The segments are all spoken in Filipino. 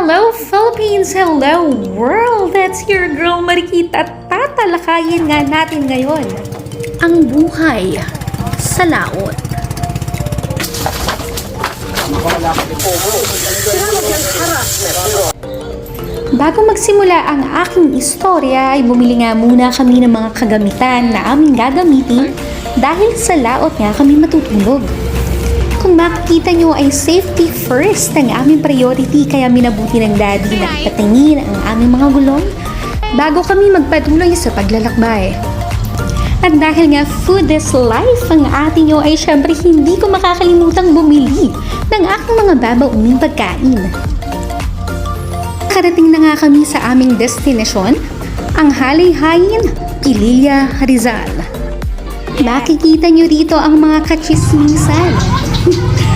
Hello Philippines! Hello world! That's your girl Marikita at tatalakayin nga natin ngayon ang buhay sa laot. Bago magsimula ang aking istorya ay bumili nga muna kami ng mga kagamitan na aming gagamitin dahil sa laot nga kami matutulog. Kung makikita nyo ay safety first ang aming priority kaya minabuti ng daddy na ipatingin ang aming mga gulong bago kami magpatuloy sa paglalakbay. At dahil nga food is life ang atin nyo ay syempre hindi ko makakalimutang bumili ng aking mga babauming pagkain. Karating na nga kami sa aming destinasyon, ang Halayhayin, Pililla, Rizal. Makikita nyo rito ang mga kachismisan.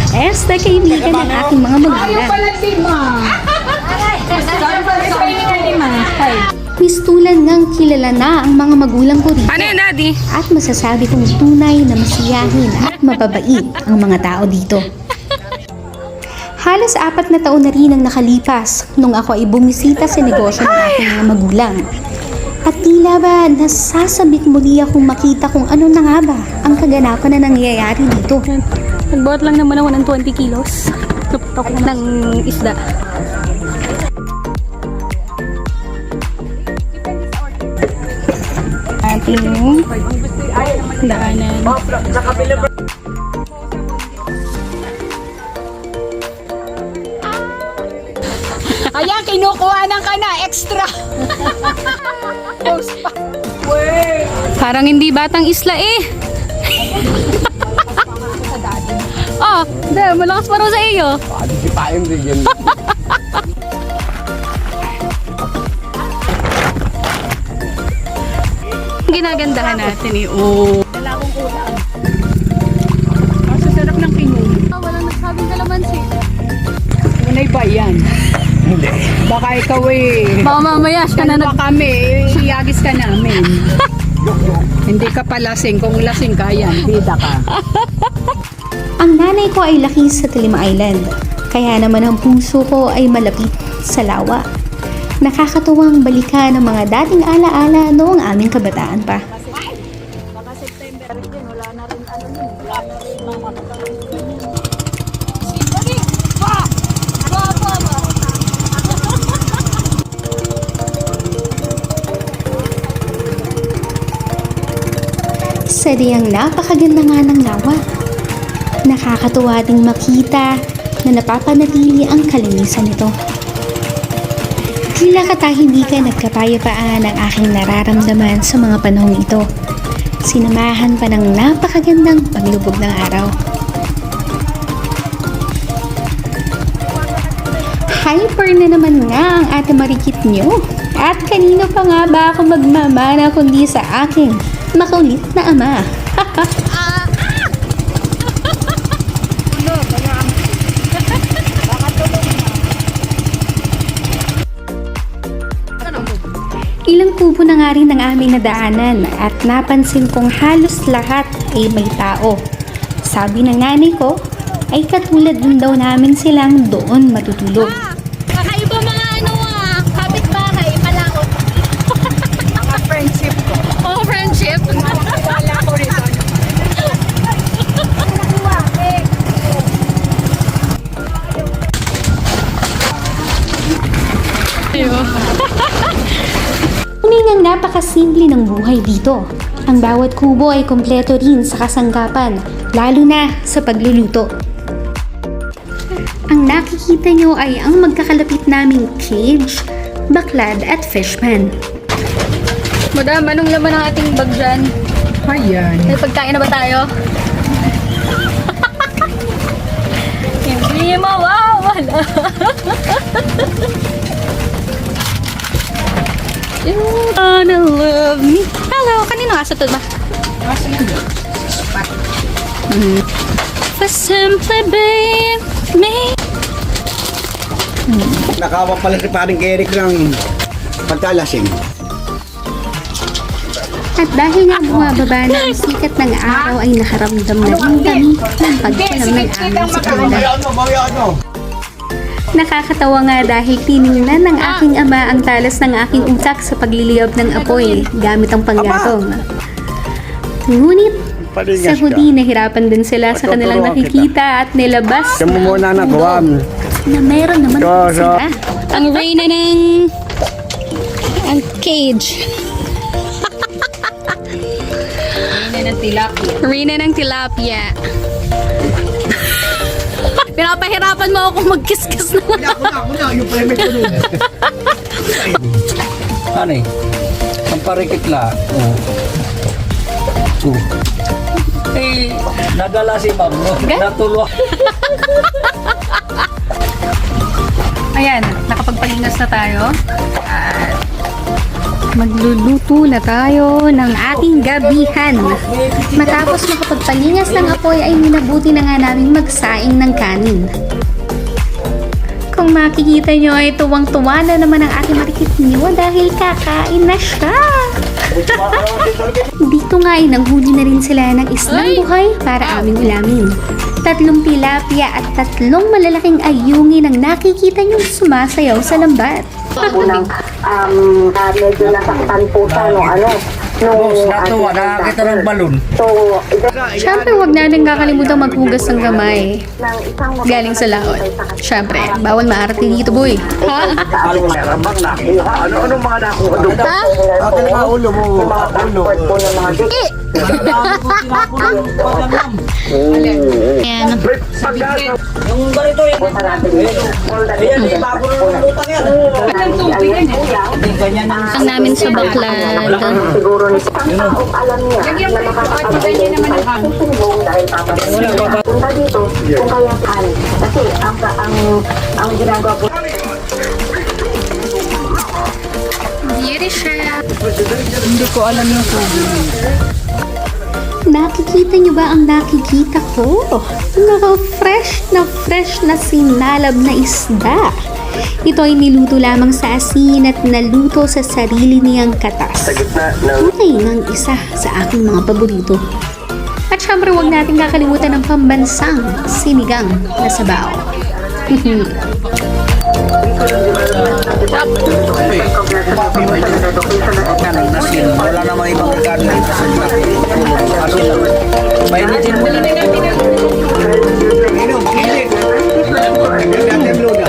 Esta kaibigan ng aking mga magulang. Ayaw pala si Ma. Mistulan ngang kilala na ang mga magulang ko rito. Ano yan, Daddy? At masasabi kong tunay na masiyahin at mababait ang mga tao dito. Halos 4 na taon na rin ang nakalipas nung ako ay bumisita sa negosyo ng aking mga magulang. At tila ba nasasabik muli akong makita kung ano na nga ba ang kaganapan na nangyayari dito. Nagbuhat lang naman ako ng 20 kilos. Tutok ng isda. Ating daanan. Ayan, kinukuhanan ka na. Extra. Parang hindi batang isla eh. Oh, malakas pa raw sa iyo. Disipain din yan. Ginagandahan natin eh. Oh. Dalawang ulam. Ang sasarap ng pinuno. Walang nagsabing kalamansi. Unay ba yan? Hindi. Baka ikaw eh. Baka mamaya siya na Baka kami, iyagis ka namin. Hindi ka pa lasing. Kung lasing ka, yan. Bida ka. Ang nanay ko ay laki sa Tilima Island, kaya naman ang puso ko ay malapit sa lawa. Nakakatuwang balikan ang mga dating alaala noong aming kabataan pa. Baka September rin, wala na rin ano yun. Wala na rin mga Sadyang napakaganda nga ng lawa. Nakakatuwa ding makita na napapanatili ang kalinisan nito. Tila katahimikan at kapayapaan ang aking nararamdaman sa mga panahong ito. Sinamahan pa ng napakagandang paglubog ng araw. Hyper na naman nga ang ate Marikit nyo. At kanino pa nga ba ako magmamana kundi sa aking makulit na ama. Ilang kubo na nga rin ang aming nadaanan at napansin kong halos lahat ay may tao. Sabi ng nanay ko ay katulad din daw namin silang doon matutulog. Kakaiba mga kapitbahay, malakot. mga friendship ko. Oh, friendship. Wala ko rin. Ngunit ang napakasimple ng buhay dito. Ang bawat kubo ay kompleto rin sa kasangkapan, lalo na sa pagluluto. Ang nakikita nyo ay ang magkakalapit naming cage, baklad at fishpan. Madam, anong laman ng ating bag dyan? Ayan. May pagkain na ba tayo? Hindi mawawala. You wanna love me. Hello, kanino nga sa to ba? For simply being me. Nakawa pala si paring Eric ng pagkalasing. At dahil nga bumababa na ang sikat ng araw ay nakaramdam na rin kami ng pagpalam ng aming sa kanila. Nakakatawa nga dahil tiningnan ng aking ama ang talas ng aking utak sa pagliliyab ng apoy gamit ang panggatong. Ngunit sa huli nahirapan din sila sa kanilang nakikita at nilabas Siya mo muna na na meron naman sila. Ang reyna ng... ang cage. Yan ang tilapia. Reyna ng tilapia. Pinapahirapan mo ako mag-kiss-kiss na. Ako na, yung payment ko nun. Ano eh? Ang parikit la. Oh. Eh, nadala si ma'am, no? Natulog. Ayan, nakapagpalingas na tayo. At Magluluto na tayo ng ating gabihan. Matapos makapagpalingas ng apoy ay minabuti na nga namin magsaing ng kanin. Kung makikita nyo ay tuwang-tuwa na naman ang ating marikit nyo dahil kakain na siya. Dito nga ay nanghuli na rin sila ng islang buhay para aming ulamin. 3 tilapia at 3 malalaking ayungin ang nakikita nyong sumasayaw sa lambat. Unang medyo nasaktan po siya Boss, natuwa. Nakakita ng balon. So, Siyempre, huwag natin kakalimutan maghugas ng kamay. Galing sa laot. Siyempre, bawal maarte dito, boy. Ano mga nakuha doon? Akin na ulo mo. Ulo. po ng mga Ayan. Yung ganito yan. Ayan, eh, bago ng lutang yan. Ganyan ang Ang namin sa baklad. siguro ni taong alam niya na makakapagay naman ang hangin. susumbong dahil papasunod. Punta dito, kung kaya saan. Kasi ang ginagawa po Beauty siya. hindi ko alam yung Nakikita niyo ba ang nakikita ko? Fresh na sinalab na isda. Ito ay niluto lamang sa asin at naluto sa sarili niyang katas. Kulay ng isa sa aking mga paborito. At syempre huwag natin kakalimutan ng pambansang sinigang na sabaw. wala namang ibang karne. Asin lang. Painitin mo. Inom, kilit. Yung loda.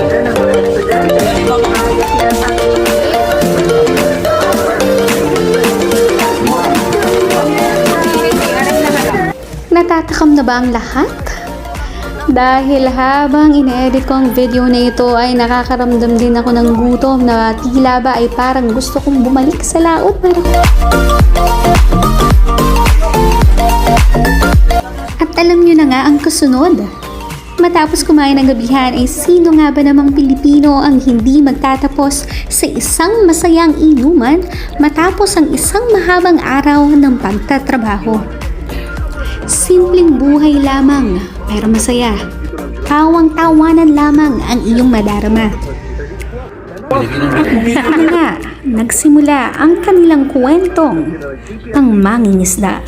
Natatakam na ba ang lahat? Dahil habang ine-edit ko ang video na ito ay nakakaramdam din ako ng gutom na tila ba ay parang gusto kong bumalik sa laot. At alam nyo na nga ang kasunod. Matapos kumain ng gabihan ay sino nga ba namang Pilipino ang hindi magtatapos sa isang masayang inuman matapos ang isang mahabang araw ng pagtatrabaho. Simpleng buhay lamang, pero masaya. Tawang-tawanan lamang ang iyong madarama. At nga, nagsimula ang kanilang kwentong pangmangingisda.